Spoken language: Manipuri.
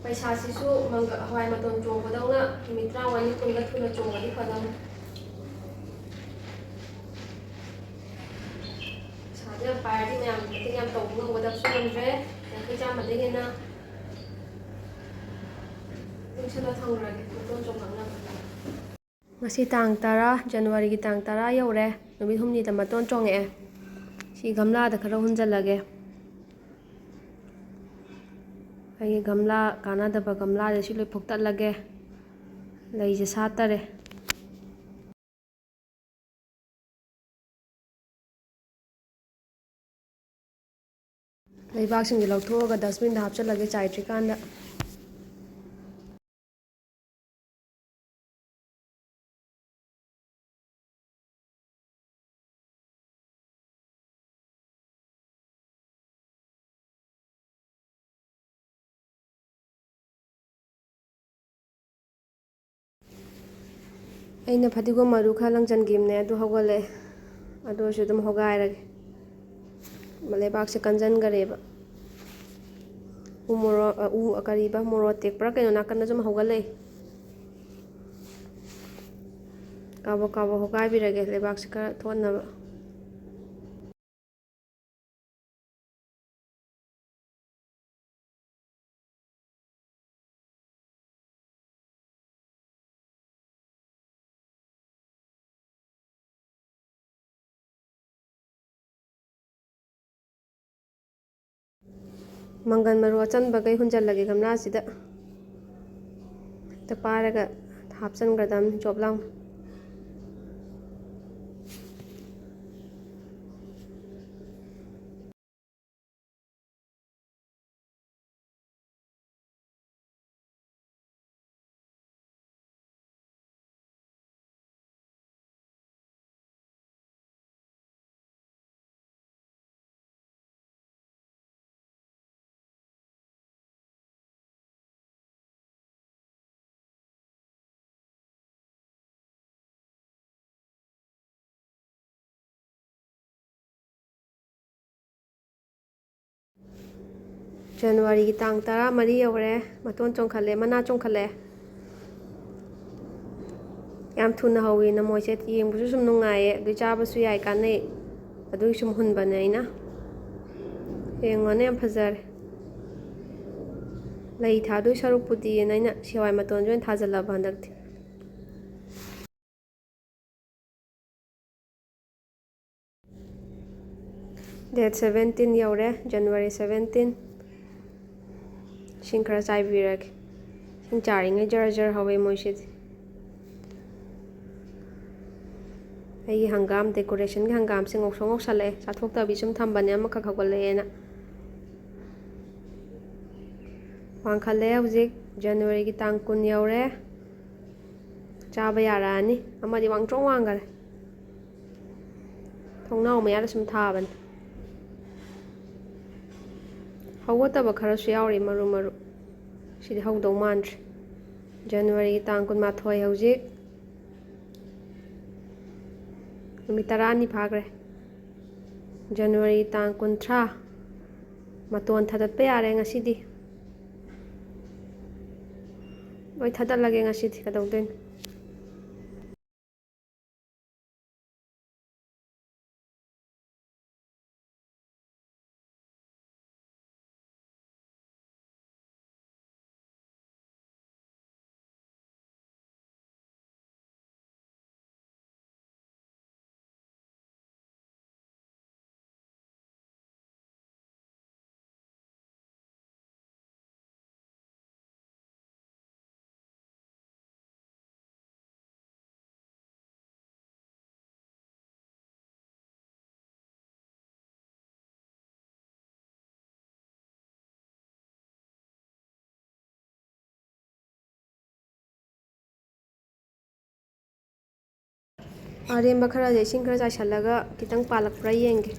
ꯄꯩꯁꯥꯁꯤꯁꯨ ꯍꯋꯥꯏ ꯃꯇꯣꯟ ꯆꯣꯡꯕꯗꯧꯅ ꯅꯨꯃꯤꯠ 30 ꯀꯨꯟꯒ ꯊꯨꯅ ꯆꯣꯡꯉꯗꯤ ꯐꯗꯧꯅꯤ ꯄꯩꯁꯥꯁꯦ ꯌꯥꯝ ꯄꯥꯏꯔꯗꯤ ꯃꯌꯥꯝ ꯃꯇꯦꯡ ꯌꯥꯝ ꯇꯧꯕ ꯉꯝꯒꯗꯕꯁꯨ ꯉꯝꯗ꯭ꯔꯦ 50-100 ꯍꯦꯟꯅ ꯇꯨꯡꯁꯤꯜꯂ ꯊꯝꯈ꯭ꯔꯒꯦ ꯃꯇꯣꯟ ꯆꯣꯡꯈꯠꯅꯕ ꯉꯁꯤ ꯇꯥꯡ 10 ꯖꯅꯋꯥꯔꯤꯒꯤ ꯇꯥꯡ 10 ꯌꯧꯔꯦ ꯅꯨꯃꯤꯠ 6ꯅꯤꯗ ꯃꯇꯣꯟ ꯆꯣꯡꯉꯛꯑꯦ ꯁꯤ ꯒꯝꯂꯥꯗ ꯈꯔ ꯍꯨꯟꯖꯜꯂꯒꯦ ꯑꯩꯒꯤ ꯒꯝꯂꯥ ꯀꯥꯟꯅꯗꯕ ꯒꯝꯂꯥꯁꯦ ꯁꯤ ꯂꯣꯏ ꯐꯨꯛꯇꯠꯂꯒꯦ ꯂꯩꯁꯦ ꯁꯥꯠꯇꯔꯦ ꯂꯩꯕꯥꯛꯁꯤꯡꯁꯦ ꯂꯧꯊꯣꯛꯑꯒ ꯗꯁꯕꯤꯟꯗ ꯍꯥꯞꯆꯤꯜꯂꯒꯦ ꯆꯥꯏꯗ꯭ꯔꯤꯀꯥꯟꯗ ꯑꯩꯅ ꯐꯗꯤꯒꯣꯝ ꯃꯔꯨ ꯈꯔ ꯂꯪꯁꯤꯟꯈꯤꯕꯅꯦ ꯑꯗꯨ ꯍꯧꯒꯠꯂꯛꯑꯦ ꯑꯗꯨ ꯑꯣꯏꯔꯁꯨ ꯑꯗꯨꯝ ꯍꯣꯒꯥꯏꯔꯒꯦ ꯂꯩꯕꯥꯛꯁꯦ ꯀꯟꯁꯤꯟꯈꯔꯦꯕ ꯀꯔꯤꯕ ꯃꯣꯔꯣꯛ ꯇꯦꯛꯄ꯭ꯔꯥ ꯀꯩꯅꯣ ꯅꯥꯀꯟꯗ ꯁꯨꯝ ꯍꯧꯒꯠꯂꯛꯏ ꯀꯥꯕꯛ ꯀꯥꯕꯛ ꯍꯣꯒꯥꯏꯕꯤꯔꯒꯦ ꯂꯩꯕꯥꯛꯁꯦ ꯈꯔ ꯊꯣꯠꯅꯕ ꯃꯪꯒꯟ ꯃꯔꯨ ꯑꯆꯟꯕꯈꯩ ꯍꯨꯟꯖꯜꯂꯒꯦ ꯒꯝꯂꯥꯁꯤꯗ ꯍꯦꯛꯇ ꯄꯥꯏꯔꯒ ꯍꯥꯞꯆꯤꯟꯒ꯭ꯔꯗꯝꯅꯤ ꯖꯣꯞ ꯂꯥꯎꯅ ꯖꯅꯋꯥꯔꯤꯒꯤ ꯇꯥꯡ 14 ꯌꯧꯔꯦ ꯃꯇꯣꯟ ꯆꯣꯡꯈꯠꯂꯦ ꯃꯅꯥ ꯆꯣꯡꯈꯠꯂꯦ ꯌꯥꯝ ꯊꯨꯅ ꯍꯧꯋꯤꯅ ꯃꯣꯏꯁꯦ ꯌꯦꯡꯕꯁꯨ ꯁꯨꯝ ꯅꯨꯡꯉꯥꯏꯌꯦ ꯑꯗꯨ ꯆꯥꯕꯁꯨ ꯌꯥꯏ ꯀꯥꯟꯅꯩ ꯑꯗꯨꯒꯤ ꯁꯨꯝ ꯍꯨꯟꯕꯅꯦ ꯑꯩꯅ ꯌꯦꯡꯉꯣꯅꯦ ꯌꯥꯝ ꯐꯖꯔꯦ ꯂꯩ ꯊꯥꯗꯣꯏ ꯁꯔꯨꯛꯄꯨꯗꯤꯅ ꯑꯩꯅ ꯁꯤ ꯍꯋꯥꯏ ꯃꯇꯣꯟꯁꯦ ꯑꯣꯏꯅ ꯊꯥꯖꯤꯜꯂꯕ ꯍꯟꯗꯛꯇꯤ ꯗꯦꯠ 17 ꯌꯧꯔꯦ ꯖꯅꯋꯥꯔꯤ 17 ꯏꯁꯤꯡ ꯈꯔ ꯆꯥꯏꯕꯤꯔꯒꯦ ꯏꯁꯤꯡ ꯆꯥꯔꯤꯉꯩ ꯖꯔ ꯖꯔ ꯍꯧꯋꯦ ꯃꯣꯏꯁꯤꯗꯤ ꯑꯩꯒꯤ ꯍꯪꯒꯥꯝ ꯗꯦꯀꯣꯔꯦꯁꯟꯒꯤ ꯍꯪꯒꯥꯝꯁꯦ ꯉꯧꯁꯣꯛ ꯉꯧꯁꯜꯂꯛꯑꯦ ꯆꯥꯊꯣꯛꯇꯕꯤ ꯁꯨꯝ ꯊꯝꯕꯅꯦ ꯑꯃꯈꯛ ꯍꯧꯒꯠꯂꯛꯑꯦꯅ ꯋꯥꯡꯈꯠꯂꯦ ꯍꯧꯖꯤꯛ ꯖꯅꯋꯥꯔꯤꯒꯤ ꯇꯥꯡ 20 ꯌꯧꯔꯦ ꯆꯥꯕ ꯌꯥꯔꯛꯑꯅꯤ ꯑꯃꯗꯤ ꯋꯥꯡꯇ꯭ꯔꯣꯡ ꯋꯥꯡꯈꯔꯦ ꯊꯣꯡꯅꯥꯎ ꯃꯌꯥꯗ ꯁꯨꯝ ꯊꯥꯕꯅꯦ ꯍꯧꯒꯠꯇꯕ ꯈꯔꯁꯨ ꯌꯥꯎꯔꯤ ꯃꯔꯨ ꯃꯔꯨ ꯁꯤꯗꯤ ꯍꯧꯗꯧ ꯃꯥꯟꯗ꯭ꯔꯦ ꯖꯅꯋꯥꯔꯤꯒꯤ ꯇꯥꯡ 12 ꯍꯧꯖꯤꯛ ꯅꯨꯃꯤꯠ 10 ꯐꯥꯈ꯭ꯔꯦ ꯖꯅꯋꯥꯔꯤ ꯇꯥꯡ 30 ꯃꯇꯣꯟ ꯊꯥꯗꯠꯄ ꯌꯥꯔꯦ ꯉꯁꯤꯗꯤ ꯂꯣꯏ ꯊꯥꯗꯠꯂꯒꯦ ꯉꯁꯤꯗꯤ ꯀꯩꯗꯧꯗꯣꯏꯅꯣ ꯑꯔꯦꯝꯕ ꯈꯔꯁꯦ ꯏꯁꯤꯡ ꯈꯔ ꯆꯥꯏꯁꯤꯜꯂꯒ ꯈꯤꯇꯪ ꯄꯥꯜꯂꯛꯄ꯭ꯔꯥ ꯌꯦꯡꯒꯦ